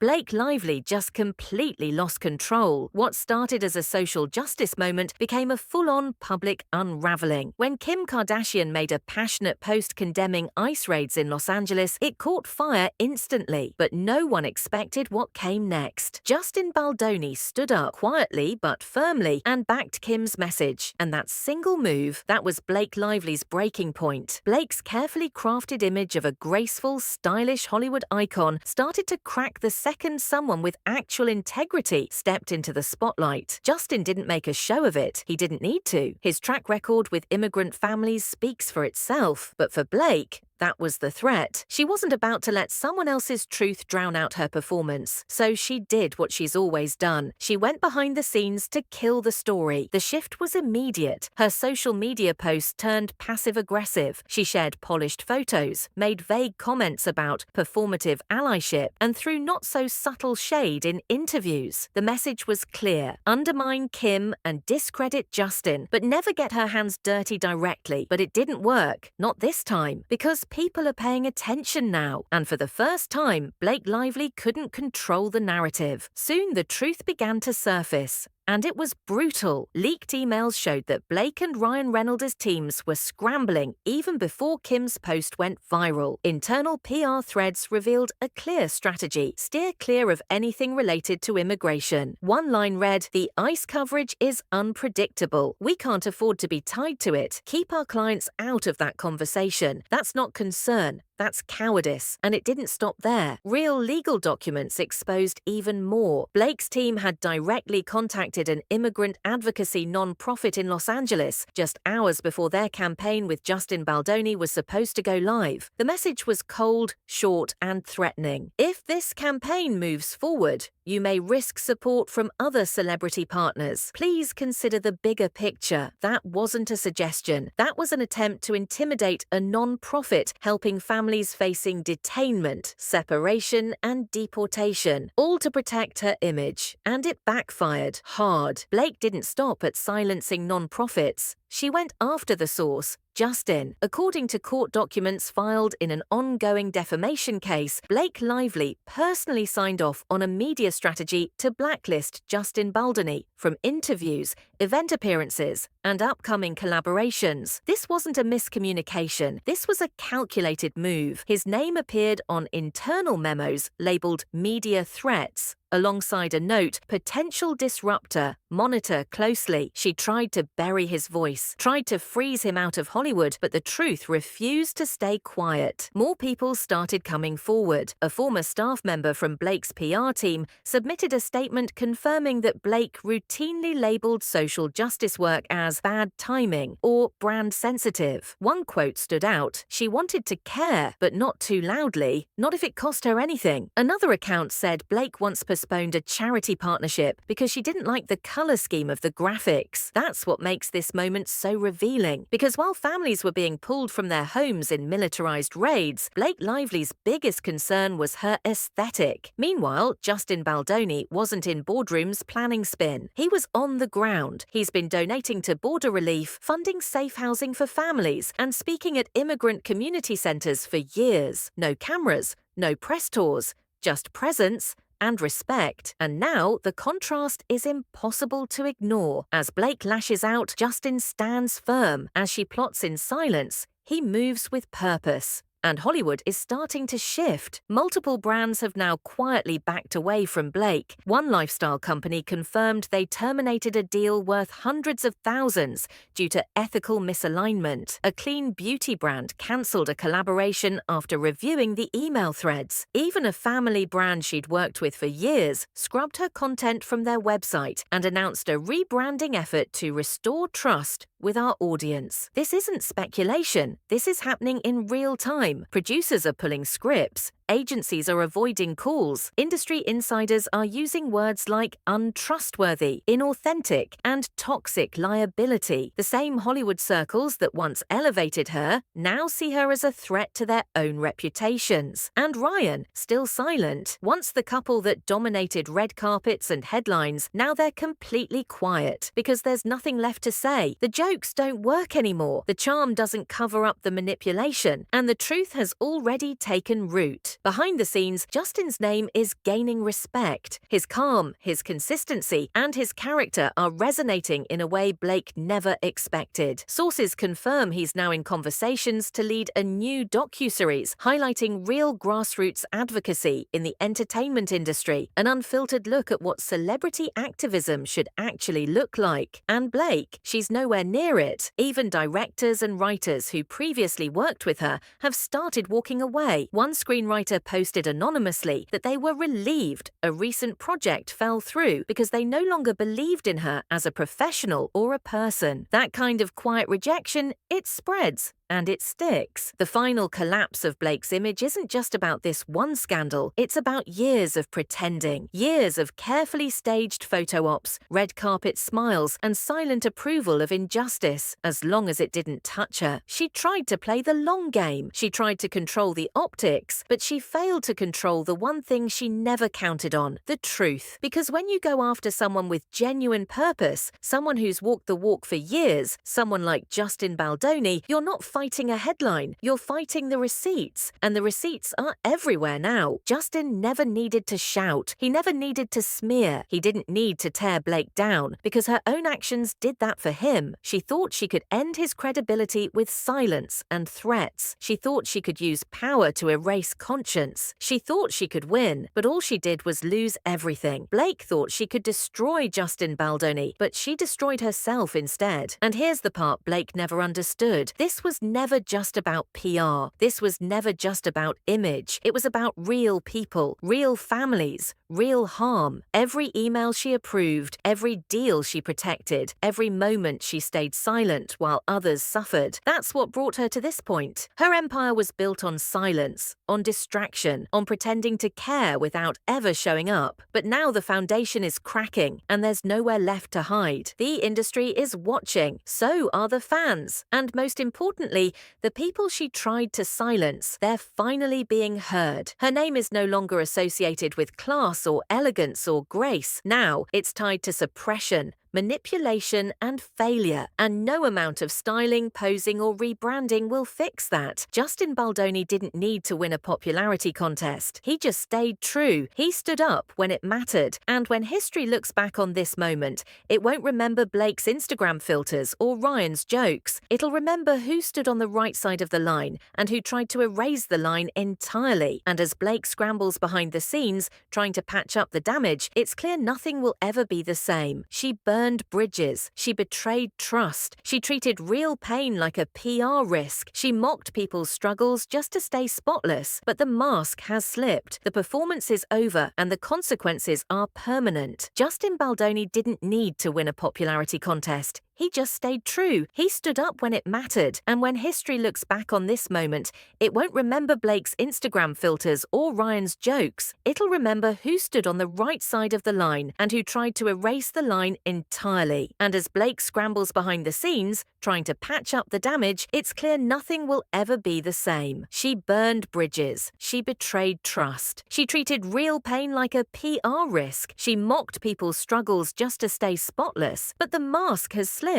Blake Lively just completely lost control. What started as a social justice moment became a full-on public unraveling. When Kim Kardashian made a passionate post condemning ICE raids in Los Angeles, it caught fire instantly, but no one expected what came next. Justin Baldoni stood up quietly but firmly and backed Kim's message. And that single move, that was Blake Lively's breaking point. Blake's carefully crafted image of a graceful, stylish Hollywood icon started to crack the second someone with actual integrity stepped into the spotlight. Justin didn't make a show of it. He didn't need to. His track record with immigrant families speaks for itself. But for Blake, that was the threat. She wasn't about to let someone else's truth drown out her performance. So she did what she's always done. She went behind the scenes to kill the story. The shift was immediate. Her social media posts turned passive-aggressive. She shared polished photos, made vague comments about performative allyship, and threw not-so-subtle shade in interviews. The message was clear. Undermine Kim and discredit Justin, but never get her hands dirty directly. But it didn't work. Not this time. Because people are paying attention now, and for the first time, Blake Lively couldn't control the narrative. Soon the truth began to surface. And it was brutal. Leaked emails showed that Blake and Ryan Reynolds' teams were scrambling even before Kim's post went viral. Internal PR threads revealed a clear strategy: steer clear of anything related to immigration. One line read, "The ICE coverage is unpredictable. We can't afford to be tied to it. Keep our clients out of that conversation. That's not concern. That's cowardice." And it didn't stop there. Real legal documents exposed even more. Blake's team had directly contacted an immigrant advocacy non-profit in Los Angeles just hours before their campaign with Justin Baldoni was supposed to go live. The message was cold, short, and threatening. If this campaign moves forward, you may risk support from other celebrity partners. Please consider the bigger picture. That wasn't a suggestion. That was an attempt to intimidate a non-profit helping families facing detainment, separation, and deportation, all to protect her image. And it backfired hard. Blake didn't stop at silencing non-profits. She went after the source, Justin. According to court documents filed in an ongoing defamation case, Blake Lively personally signed off on a media strategy to blacklist Justin Baldoni from interviews, event appearances, and upcoming collaborations. This wasn't a miscommunication. This was a calculated move. His name appeared on internal memos labeled media threats, alongside a note, "Potential disruptor, monitor closely." She tried to bury his voice, tried to freeze him out of Hollywood, but the truth refused to stay quiet. More people started coming forward. A former staff member from Blake's PR team submitted a statement confirming that Blake routinely labeled social justice work as bad timing or brand sensitive. One quote stood out: "She wanted to care, but not too loudly, not if it cost her anything." Another account said Blake once postponed a charity partnership because she didn't like the color scheme of the graphics. That's what makes this moment so revealing. Because while families were being pulled from their homes in militarized raids, Blake Lively's biggest concern was her aesthetic. Meanwhile, Justin Baldoni wasn't in boardrooms planning spin. He was on the ground. He's been donating to border relief, funding safe housing for families, and speaking at immigrant community centers for years. No cameras, no press tours, just presence and respect. And now the contrast is impossible to ignore. As Blake lashes out, Justin stands firm. As she plots in silence, he moves with purpose. And Hollywood is starting to shift. Multiple brands have now quietly backed away from Blake. One lifestyle company confirmed they terminated a deal worth hundreds of thousands due to ethical misalignment. A clean beauty brand cancelled a collaboration after reviewing the email threads. Even a family brand she'd worked with for years scrubbed her content from their website and announced a rebranding effort to restore trust with our audience. This isn't speculation. This is happening in real time. Producers are pulling scripts. Agencies are avoiding calls. Industry insiders are using words like untrustworthy, inauthentic, and toxic liability. The same Hollywood circles that once elevated her now see her as a threat to their own reputations. And Ryan, still silent. Once the couple that dominated red carpets and headlines, now they're completely quiet because there's nothing left to say. The jokes don't work anymore. The charm doesn't cover up the manipulation, and the truth has already taken root. Behind the scenes, Justin's name is gaining respect. His calm, his consistency, and his character are resonating in a way Blake never expected. Sources confirm he's now in conversations to lead a new docuseries highlighting real grassroots advocacy in the entertainment industry, an unfiltered look at what celebrity activism should actually look like. And Blake, she's nowhere near it. Even directors and writers who previously worked with her have started walking away. One screenwriter posted anonymously that they were relieved a recent project fell through because they no longer believed in her as a professional or a person. That kind of quiet rejection, it spreads. And it sticks. The final collapse of Blake's image isn't just about this one scandal, it's about years of pretending, years of carefully staged photo ops, red carpet smiles, and silent approval of injustice, as long as it didn't touch her. She tried to play the long game. She tried to control the optics, but she failed to control the one thing she never counted on, the truth. Because when you go after someone with genuine purpose, someone who's walked the walk for years, someone like Justin Baldoni, you're not fighting a headline, you're fighting the receipts. And the receipts are everywhere now. Justin never needed to shout. He never needed to smear. He didn't need to tear Blake down, because her own actions did that for him. She thought she could end his credibility with silence and threats. She thought she could use power to erase conscience. She thought she could win, but all she did was lose everything. Blake thought she could destroy Justin Baldoni, but she destroyed herself instead. And here's the part Blake never understood. This was never just about PR. This was never just about image. It was about real people, real families, real harm. Every email she approved, every deal she protected, every moment she stayed silent while others suffered. That's what brought her to this point. Her empire was built on silence, on distraction, on pretending to care without ever showing up. But now the foundation is cracking, and there's nowhere left to hide. The industry is watching. So are the fans. And most importantly, the people she tried to silence, they're finally being heard. Her name is no longer associated with class or elegance or grace. Now it's tied to suppression, manipulation, and failure. And no amount of styling, posing, or rebranding will fix that. Justin Baldoni didn't need to win a popularity contest. He just stayed true. He stood up when it mattered. And when history looks back on this moment, it won't remember Blake's Instagram filters or Ryan's jokes. It'll remember who stood on the right side of the line and who tried to erase the line entirely. And as Blake scrambles behind the scenes, trying to patch up the damage, it's clear nothing will ever be the same. She burned bridges. She betrayed trust. She treated real pain like a PR risk. She mocked people's struggles just to stay spotless. But the mask has slipped. The performance is over, and the consequences are permanent. Justin Baldoni didn't need to win a popularity contest. He just stayed true. He stood up when it mattered. And when history looks back on this moment, it won't remember Blake's Instagram filters or Ryan's jokes. It'll remember who stood on the right side of the line and who tried to erase the line entirely. And as Blake scrambles behind the scenes, trying to patch up the damage, it's clear nothing will ever be the same. She burned bridges. She betrayed trust. She treated real pain like a PR risk. She mocked people's struggles just to stay spotless. But the mask has slipped.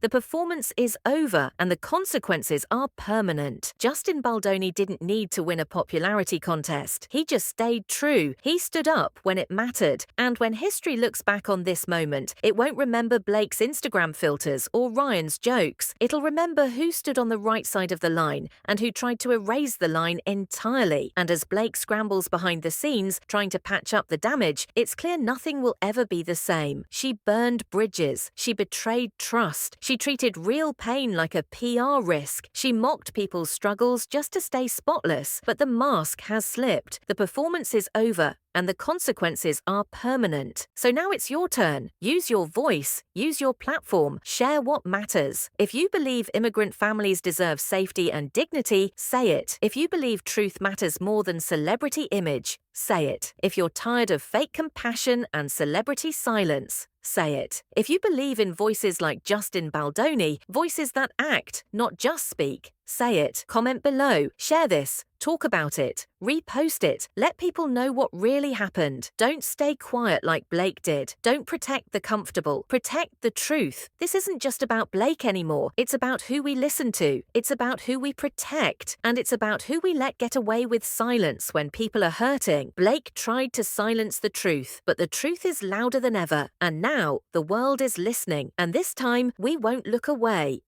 The performance is over, and the consequences are permanent. Justin Baldoni didn't need to win a popularity contest. He just stayed true. He stood up when it mattered. And when history looks back on this moment, it won't remember Blake's Instagram filters or Ryan's jokes. It'll remember who stood on the right side of the line and who tried to erase the line entirely. And as Blake scrambles behind the scenes, trying to patch up the damage, it's clear nothing will ever be the same. She burned bridges. She betrayed trust. She treated real pain like a PR risk. She mocked people's struggles just to stay spotless. But the mask has slipped. The performance is over, and the consequences are permanent. So now it's your turn. Use your voice. Use your platform. Share what matters. If you believe immigrant families deserve safety and dignity, say it. If you believe truth matters more than celebrity image, say it. If you're tired of fake compassion and celebrity silence, say it. If you believe in voices like Justin Baldoni, voices that act, not just speak, Say it, comment below, share this, talk about it, repost it, let people know what really happened. Don't stay quiet like Blake did. Don't protect the comfortable, protect the truth. This isn't just about Blake anymore. It's about who we listen to. It's about who we protect. And it's about who we let get away with silence when people are hurting. Blake tried to silence the truth, but the truth is louder than ever. And now the world is listening. And this time we won't look away.